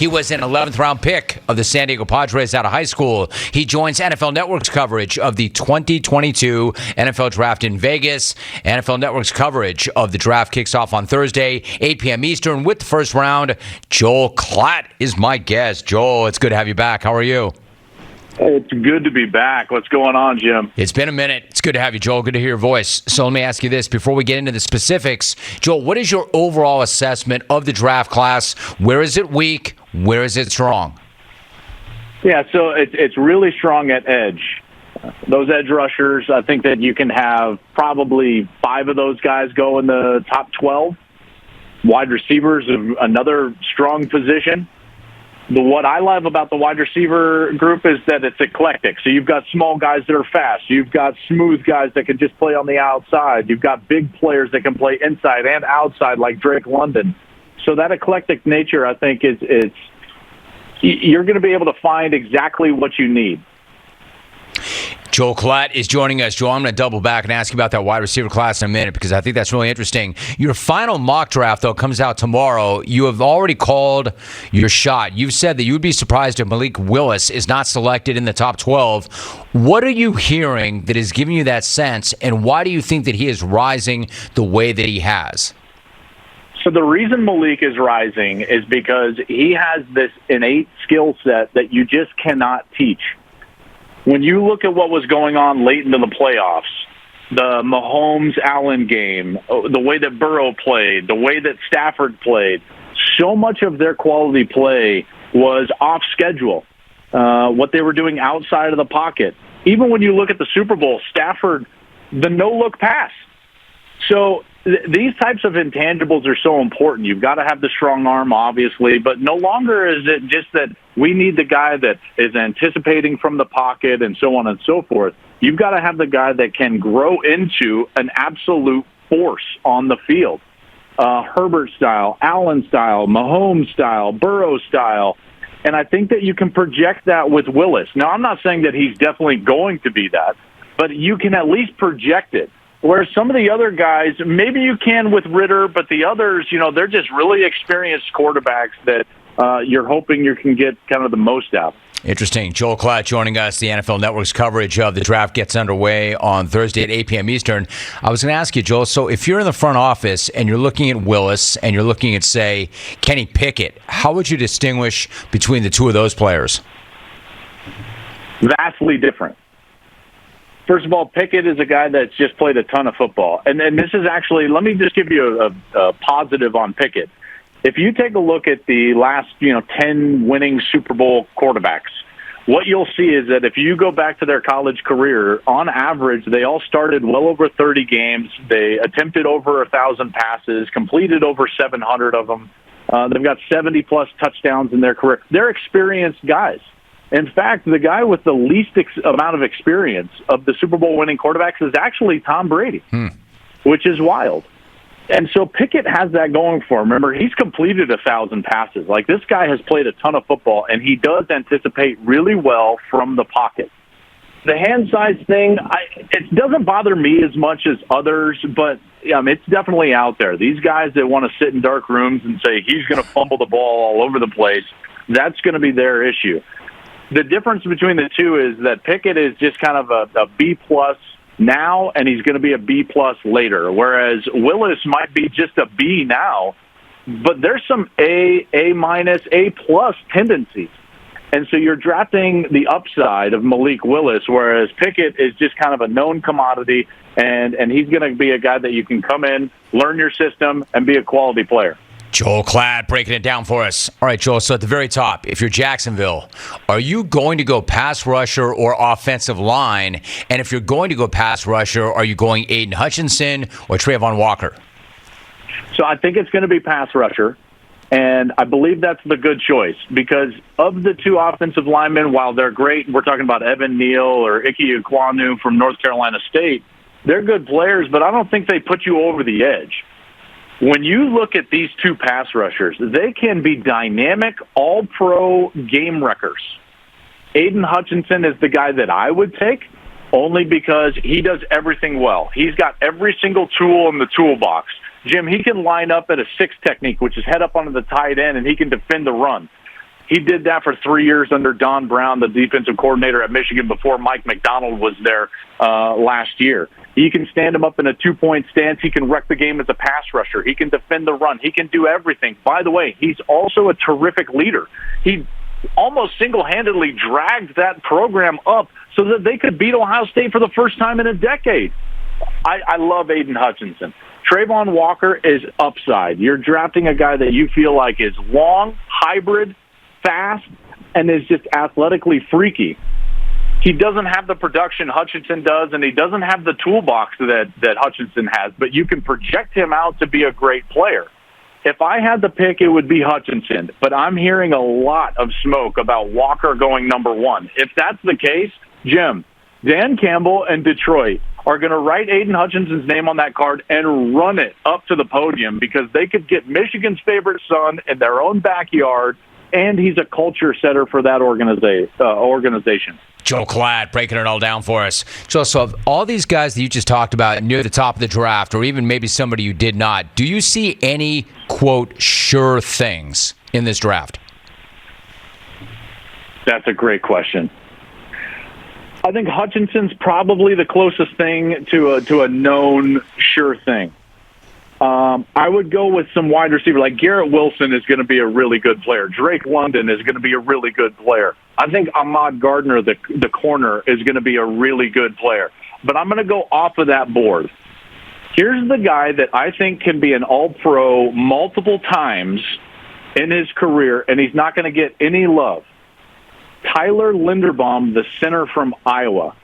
He was an 11th round pick of the San Diego Padres out of high school. He joins NFL Network's coverage of the 2022 NFL Draft in Vegas. NFL Network's coverage of the draft kicks off on Thursday, 8 p.m. Eastern with the first round. Joel Klatt is my guest. Joel, it's good to have you back. How are you? It's good to be back. What's going on, Jim? It's been a minute. It's good to have you, Joel. Good to hear your voice. So let me ask you this before we get into the specifics. Joel, what is your overall assessment of the draft class? Where is it weak? Where is it strong? Yeah, so it's really strong at edge. Those edge rushers, I think that you can have probably 5 of those guys go in the top 12. Wide receivers, another strong position. What I love about the wide receiver group is that it's eclectic. So you've got small guys that are fast. You've got smooth guys that can just play on the outside. You've got big players that can play inside and outside like Drake London. So that eclectic nature, I think, you're going to be able to find exactly what you need. Joel Klatt is joining us. Joel, I'm going to double back and ask you about that wide receiver class in a minute because I think that's really interesting. Your final mock draft, though, comes out tomorrow. You have already called your shot. You've said that you would be surprised if Malik Willis is not selected in the top 12. What are you hearing that is giving you that sense, and why do you think that he is rising the way that he has? So the reason Malik is rising is because he has this innate skill set that you just cannot teach. When you look at what was going on late into the playoffs, the Mahomes-Allen game, the way that Burrow played, the way that Stafford played, so much of their quality play was off schedule, what they were doing outside of the pocket. Even when you look at the Super Bowl, Stafford, the no-look pass. So these types of intangibles are so important. You've got to have the strong arm, obviously, but no longer is it just that we need the guy that is anticipating from the pocket and so on and so forth. You've got to have the guy that can grow into an absolute force on the field. Herbert style, Allen style, Mahomes style, Burrow style. And I think that you can project that with Willis. Now, I'm not saying that he's definitely going to be that, but you can at least project it. Whereas some of the other guys, maybe you can with Ritter, but the others, they're just really experienced quarterbacks that you're hoping you can get kind of the most out. Interesting. Joel Klatt joining us. The NFL Network's coverage of the draft gets underway on Thursday at 8 p.m. Eastern. I was going to ask you, Joel, so if you're in the front office and you're looking at Willis and you're looking at, say, Kenny Pickett, how would you distinguish between the two of those players? Vastly different. First of all, Pickett is a guy that's just played a ton of football. And this is actually, let me just give you a positive on Pickett. If you take a look at the last, 10 winning Super Bowl quarterbacks, what you'll see is that if you go back to their college career, on average, they all started well over 30 games. They attempted over 1,000 passes, completed over 700 of them. They've got 70-plus touchdowns in their career. They're experienced guys. In fact, the guy with the least amount of experience of the Super Bowl winning quarterbacks is actually Tom Brady, which is wild. And so Pickett has that going for him. Remember, he's completed 1,000 passes. Like, this guy has played a ton of football, and he does anticipate really well from the pocket. The hand size thing, it doesn't bother me as much as others, but it's definitely out there. These guys that want to sit in dark rooms and say he's going to fumble the ball all over the place, that's going to be their issue. The difference between the two is that Pickett is just kind of a B-plus now, and he's going to be a B-plus later, whereas Willis might be just a B now, but there's some A-minus, A-plus tendencies. And so you're drafting the upside of Malik Willis, whereas Pickett is just kind of a known commodity, and he's going to be a guy that you can come in, learn your system, and be a quality player. Joel Klatt breaking it down for us. All right, Joel, so at the very top, if you're Jacksonville, are you going to go pass rusher or offensive line? And if you're going to go pass rusher, are you going Aiden Hutchinson or Trayvon Walker? So I think it's going to be pass rusher, and I believe that's the good choice because of the two offensive linemen, while they're great, we're talking about Evan Neal or Ike Ekwonu from North Carolina State, they're good players, but I don't think they put you over the edge. When you look at these two pass rushers, they can be dynamic, all-pro game wreckers. Aiden Hutchinson is the guy that I would take, only because he does everything well. He's got every single tool in the toolbox. Jim, he can line up at a 6 technique, which is head up onto the tight end, and he can defend the run. He did that for 3 years under Don Brown, the defensive coordinator at Michigan, before Mike McDonald was there last year. He can stand him up in a two-point stance. He can wreck the game as a pass rusher. He can defend the run. He can do everything. By the way, he's also a terrific leader. He almost single-handedly dragged that program up so that they could beat Ohio State for the first time in a decade. I love Aiden Hutchinson. Trayvon Walker is upside. You're drafting a guy that you feel like is long, hybrid, fast, and is just athletically freaky. He doesn't have the production Hutchinson does, and he doesn't have the toolbox that Hutchinson has, but you can project him out to be a great player. If I had the pick, it would be Hutchinson, but I'm hearing a lot of smoke about Walker going number one. If that's the case, Jim, Dan Campbell and Detroit are going to write Aiden Hutchinson's name on that card and run it up to the podium, because they could get Michigan's favorite son in their own backyard, and he's a culture setter for that organization. Joel Klatt breaking it all down for us. Joel, so of all these guys that you just talked about near the top of the draft, or even maybe somebody you did not, do you see any, quote, sure things in this draft? That's a great question. I think Hutchinson's probably the closest thing to a known sure thing. I would go with some wide receiver. Like Garrett Wilson is going to be a really good player. Drake London is going to be a really good player. I think Ahmad Gardner, the corner, is going to be a really good player. But I'm going to go off of that board. Here's the guy that I think can be an all-pro multiple times in his career, and he's not going to get any love. Tyler Linderbaum, the center from Iowa.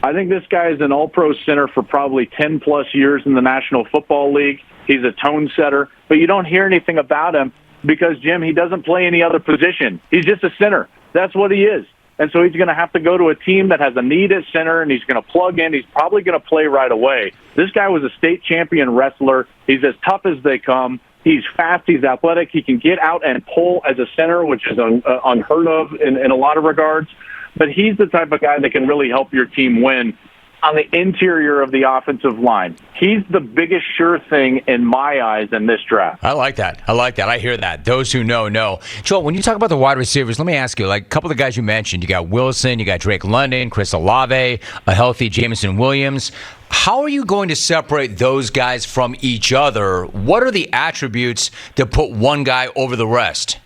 I think this guy is an all-pro center for probably 10-plus years in the National Football League. He's a tone setter, but you don't hear anything about him because, Jim, he doesn't play any other position. He's just a center. That's what he is. And so he's going to have to go to a team that has a need at center, and he's going to plug in. He's probably going to play right away. This guy was a state champion wrestler. He's as tough as they come. He's fast. He's athletic. He can get out and pull as a center, which is unheard of in a lot of regards. But he's the type of guy that can really help your team win on the interior of the offensive line. He's the biggest sure thing in my eyes in this draft. I like that. I hear that. Those who know. Joel, when you talk about the wide receivers, let me ask you, like a couple of the guys you mentioned, you got Wilson, you got Drake London, Chris Olave, a healthy Jameson Williams. How are you going to separate those guys from each other? What are the attributes that put one guy over the rest?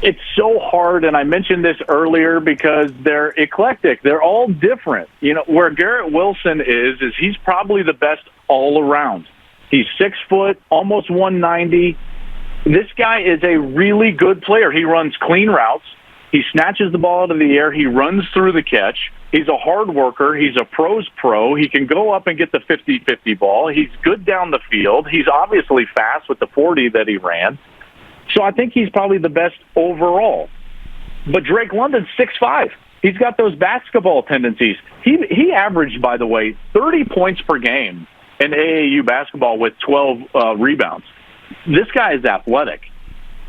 It's so hard, and I mentioned this earlier because they're eclectic. They're all different. You know, where Garrett Wilson is he's probably the best all around. He's 6 foot, almost 190. This guy is a really good player. He runs clean routes. He snatches the ball out of the air. He runs through the catch. He's a hard worker. He's a pro's pro. He can go up and get the 50-50 ball. He's good down the field. He's obviously fast with the 40 that he ran. So I think he's probably the best overall. But Drake London's 6'5". He's got those basketball tendencies. He averaged, by the way, 30 points per game in AAU basketball with 12 rebounds. This guy is athletic.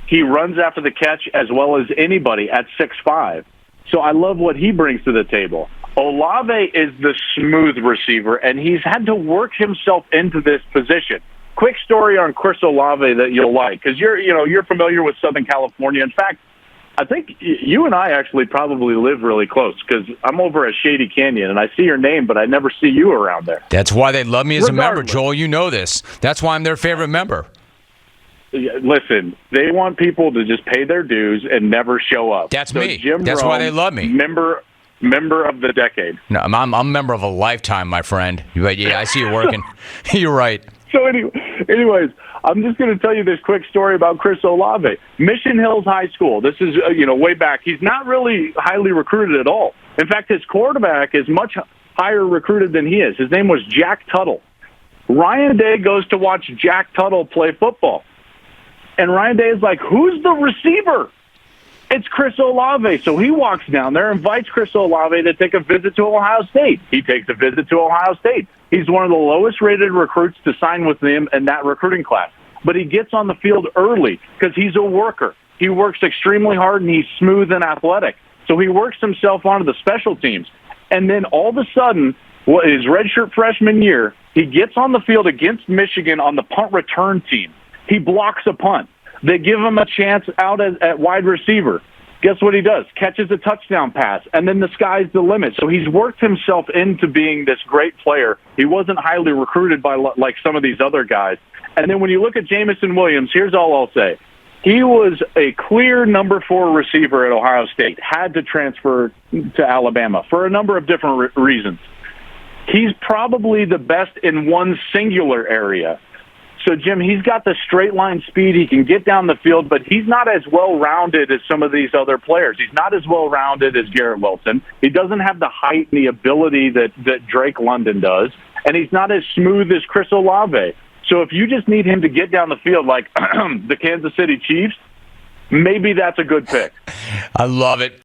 He runs after the catch as well as anybody at 6'5". So I love what he brings to the table. Olave is the smooth receiver, and he's had to work himself into this position. Quick story on Chris Olave that you'll like, because you're familiar with Southern California. In fact, I think you and I actually probably live really close, because I'm over at Shady Canyon, and I see your name, but I never see you around there. That's why they love me as a member, Joel. You know this. That's why I'm their favorite member. Listen, they want people to just pay their dues and never show up. That's so me. Jim That's Rome, why they love me. Member of the decade. No, I'm a member of a lifetime, my friend. But yeah, I see you working. You're right. So anyways, I'm just going to tell you this quick story about Chris Olave. Mission Hills High School. This is, way back. He's not really highly recruited at all. In fact, his quarterback is much higher recruited than he is. His name was Jack Tuttle. Ryan Day goes to watch Jack Tuttle play football. And Ryan Day is like, who's the receiver? It's Chris Olave. So he walks down there, invites Chris Olave to take a visit to Ohio State. He takes a visit to Ohio State. He's one of the lowest-rated recruits to sign with them in that recruiting class. But he gets on the field early because he's a worker. He works extremely hard, and he's smooth and athletic. So he works himself onto the special teams. And then all of a sudden, his redshirt freshman year, he gets on the field against Michigan on the punt return team. He blocks a punt. They give him a chance out at wide receiver. Guess what he does? Catches a touchdown pass, and then the sky's the limit. So he's worked himself into being this great player. He wasn't highly recruited by like some of these other guys. And then when you look at Jameson Williams, here's all I'll say. He was a clear number 4 receiver at Ohio State, had to transfer to Alabama for a number of different reasons. He's probably the best in one singular area. So, Jim, he's got the straight line speed. He can get down the field, but he's not as well-rounded as some of these other players. He's not as well-rounded as Garrett Wilson. He doesn't have the height and the ability that Drake London does, and he's not as smooth as Chris Olave. So if you just need him to get down the field like the Kansas City Chiefs, maybe that's a good pick. I love it.